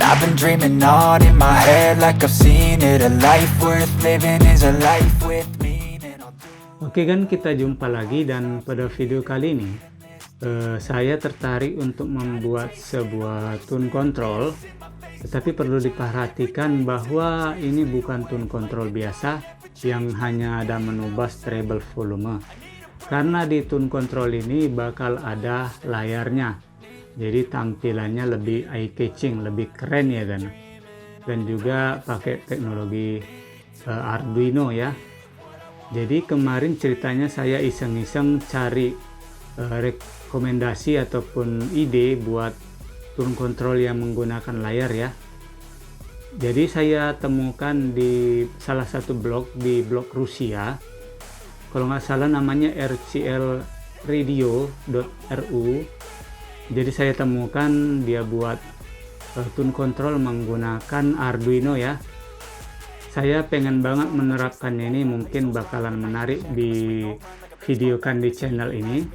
I've been dreaming on in my head like I've seen it. A life worth living is a life with meaning. Oke kan, kita jumpa lagi, dan pada video kali ini saya tertarik untuk membuat sebuah tune control, tetapi perlu diperhatikan bahwa ini bukan tune control biasa yang hanya ada menu bass, treble, volume, karena di tune control ini bakal ada layarnya, jadi tampilannya lebih eye catching, lebih keren ya kan, dan juga pakai teknologi Arduino ya. Jadi kemarin ceritanya saya iseng-iseng cari rekomendasi ataupun ide buat tune control yang menggunakan layar ya. Jadi saya temukan di salah satu blog, di blog Rusia, kalau nggak salah namanya rclradio.ru. Jadi saya temukan dia buat tune control menggunakan Arduino ya. Saya pengen banget menerapkan ini, mungkin bakalan menarik di videokan di channel ini.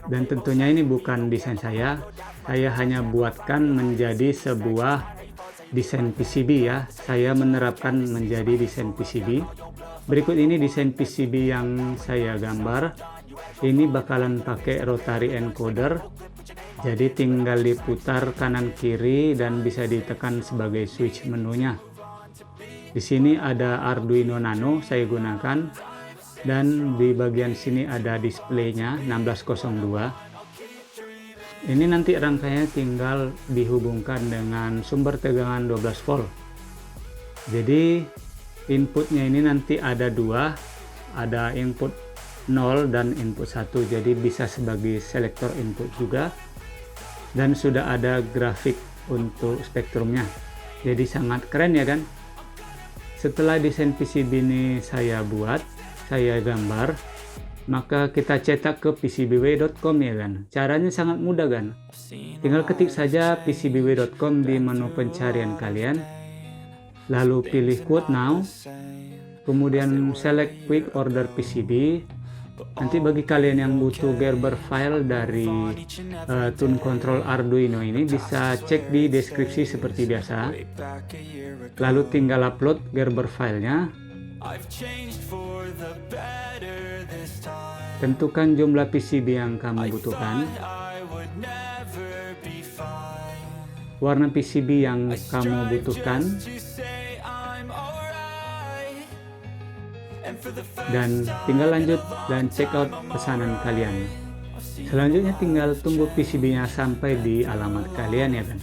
Dan tentunya ini bukan desain saya hanya buatkan menjadi sebuah desain PCB ya. Saya menerapkan menjadi desain PCB. Berikut ini desain PCB yang saya gambar. Ini bakalan pakai rotary encoder, jadi tinggal diputar kanan kiri dan bisa ditekan sebagai switch menunya. Di sini ada Arduino Nano saya gunakan, dan di bagian sini ada displaynya 1602. Ini nanti rangkaiannya tinggal dihubungkan dengan sumber tegangan 12 volt. Jadi inputnya ini nanti ada dua, ada input 0 dan input 1, jadi bisa sebagai selektor input juga, dan sudah ada grafik untuk spektrumnya, jadi sangat keren ya kan. Setelah desain PCB ini saya buat, saya gambar, maka kita cetak ke pcbw.com ya kan. Caranya sangat mudah kan, tinggal ketik saja pcbw.com di menu pencarian kalian, lalu pilih quote now, kemudian select quick order PCB. Nanti bagi kalian yang butuh Gerber file dari tune control Arduino ini, bisa cek di deskripsi seperti biasa, lalu tinggal upload Gerber filenya. Tentukan jumlah PCB yang kamu butuhkan, warna PCB yang kamu butuhkan, dan tinggal lanjut dan check out pesanan kalian. Selanjutnya tinggal tunggu PCB-nya sampai di alamat kalian ya kan.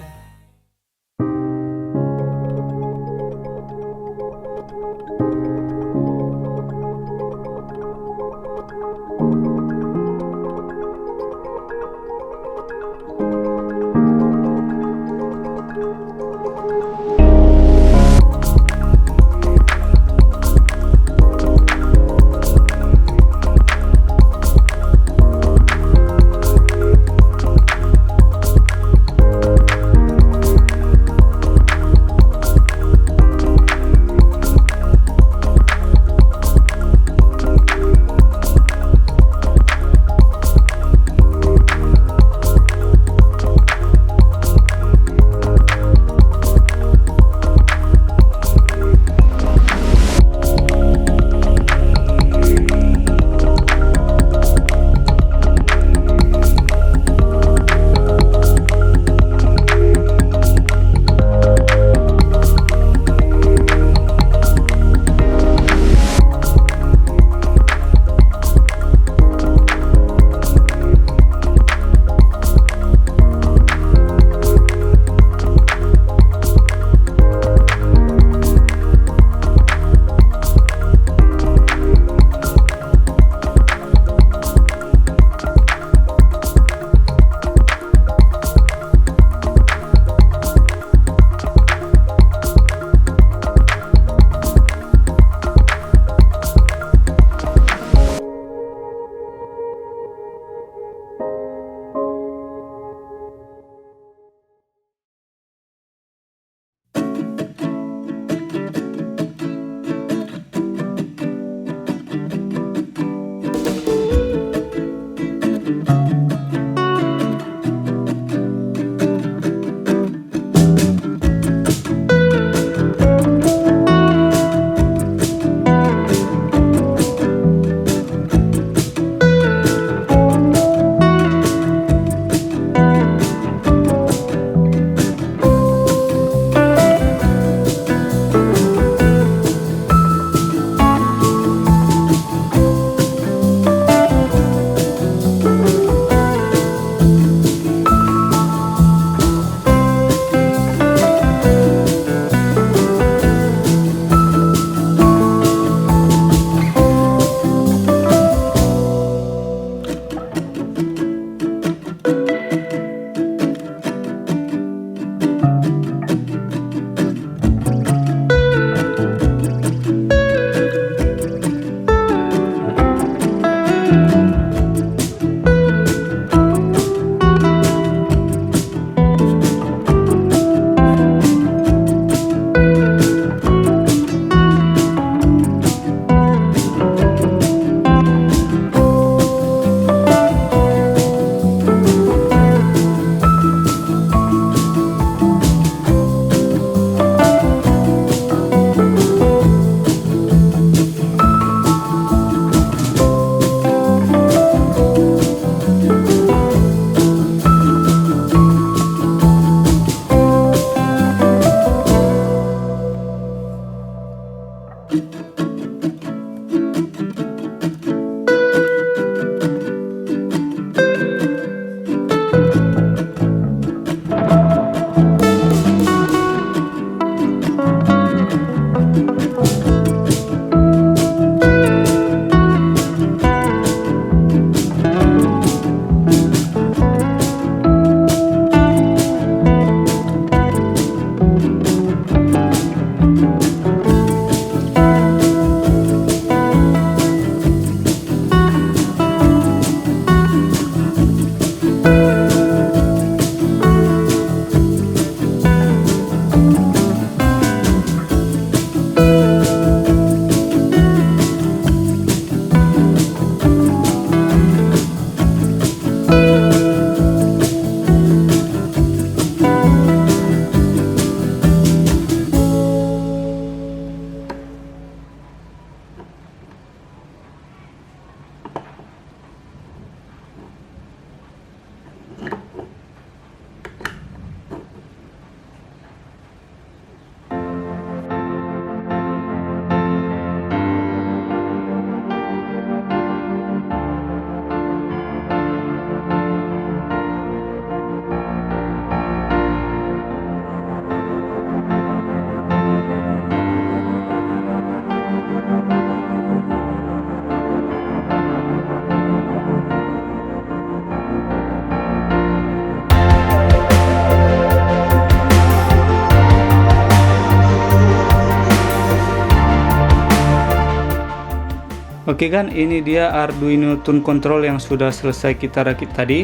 Oke kan, ini dia Arduino Tune Control yang sudah selesai kita rakit tadi.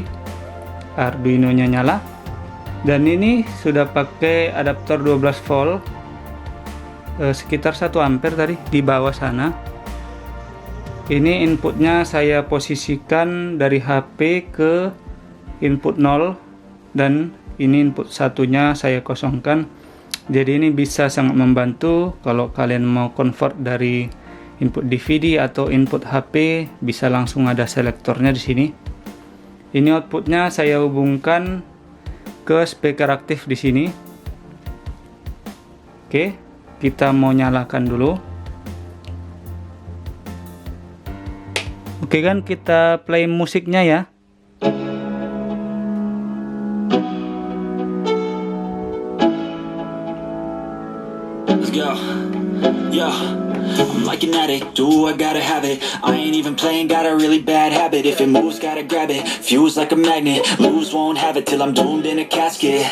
Arduino-nya nyala. Dan ini sudah pakai adaptor 12 volt. Sekitar 1 ampere tadi di bawah sana. Ini inputnya saya posisikan dari HP ke input 0, dan ini input satunya saya kosongkan. Jadi ini bisa sangat membantu kalau kalian mau convert dari input DVD atau input HP, bisa langsung ada selektornya di sini. Ini outputnya saya hubungkan ke speaker aktif di sini. Oke, kita mau nyalakan dulu. Oke kan, kita play musiknya ya. Let's go. Yo, I'm like an addict, do I gotta have it. I ain't even playing, got a really bad habit. If it moves, gotta grab it, fuse like a magnet. Lose, won't have it till I'm doomed in a casket.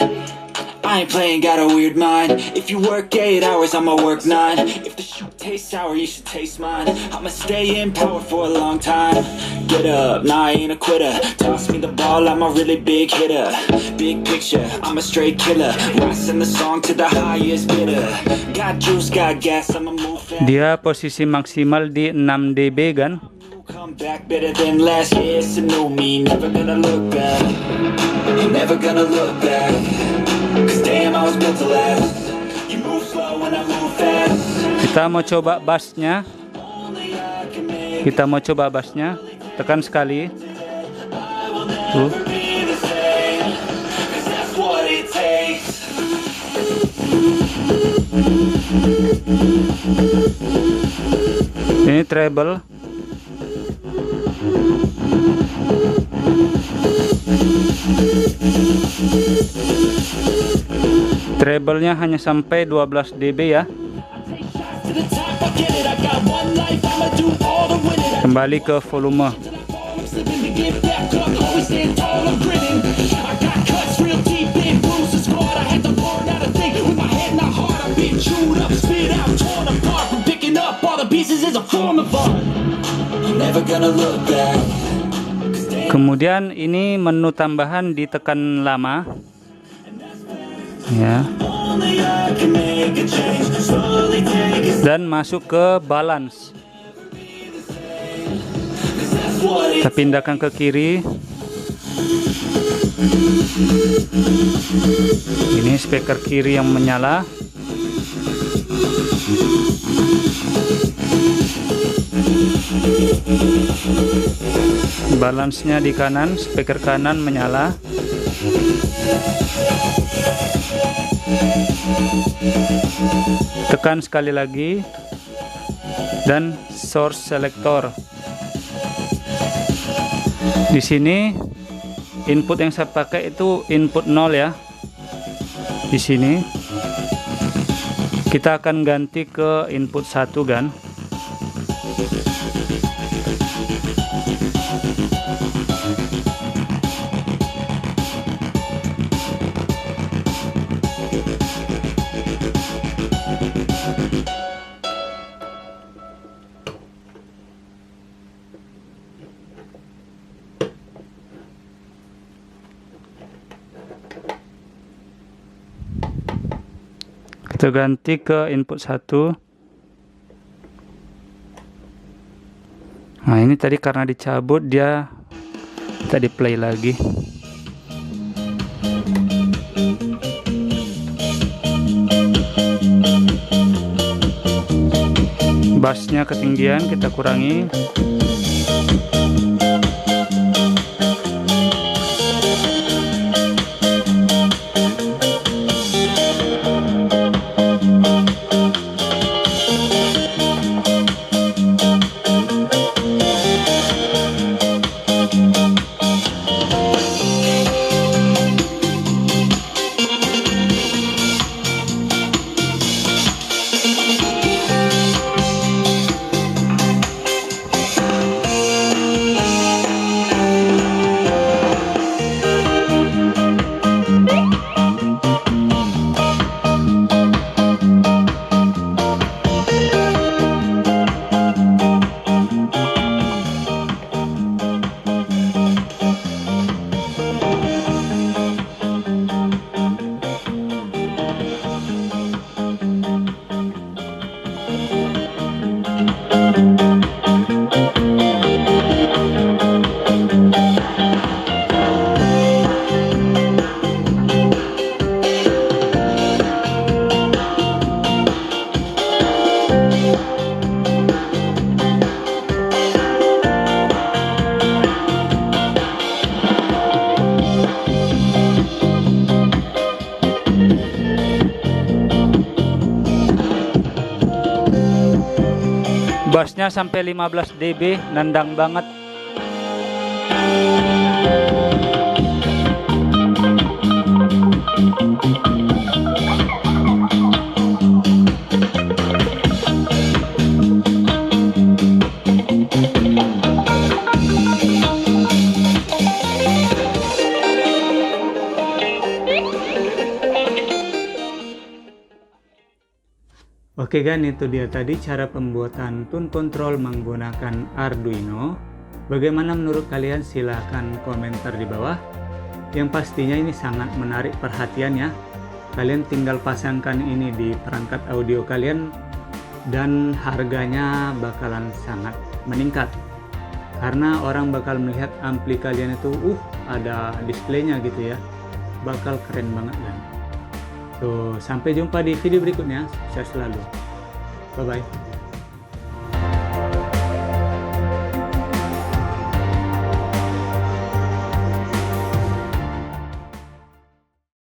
I ain't playing, got a weird mind. If you work 8 hours, I'ma work 9. If the shoot tastes sour, you should taste mine. I'ma stay in power for a long time. Get up, nah, I ain't a quitter. Toss me the ball, I'm a really big hitter. Big picture, I'm a straight killer. Rising the song to the highest bidder. Got juice, got gas, I'ma move fast. Dia posisi maksimal di 6 dB kan. Come back better than last. Yeah, it's a new me, never gonna look back. Never gonna look back. Cause damn, I was built to last. You move slow when I move fast. Kita mau coba bassnya. Kita mau coba bassnya. Tekan sekali. Tuh. That's what it takes. Ini treble. Treble-nya hanya sampai 12 dB ya. Kembali ke volume. Kemudian ini menu tambahan ditekan lama. Ya. Dan masuk ke balance. Kita pindahkan ke kiri. Ini speaker kiri yang menyala. Balance-nya di kanan, speaker kanan menyala. Tekan sekali lagi dan source selector. Di sini input yang saya pakai itu input 0 ya. Di sini kita akan ganti ke input 1 kan. Kita ganti ke input 1. Nah ini tadi karena dicabut, dia tadi play lagi. Bassnya ketinggian kita kurangi. Bassnya sampai 15 dB, nendang banget. Oke kan, itu dia tadi cara pembuatan tune control menggunakan Arduino. Bagaimana menurut kalian? Silahkan komentar di bawah. Yang pastinya ini sangat menarik perhatian ya. Kalian tinggal pasangkan ini di perangkat audio kalian dan harganya bakalan sangat meningkat. Karena orang bakal melihat ampli kalian itu ada displaynya gitu ya. Bakal keren banget kan. Sampai jumpa di video berikutnya. Sukses selalu. Bye-bye.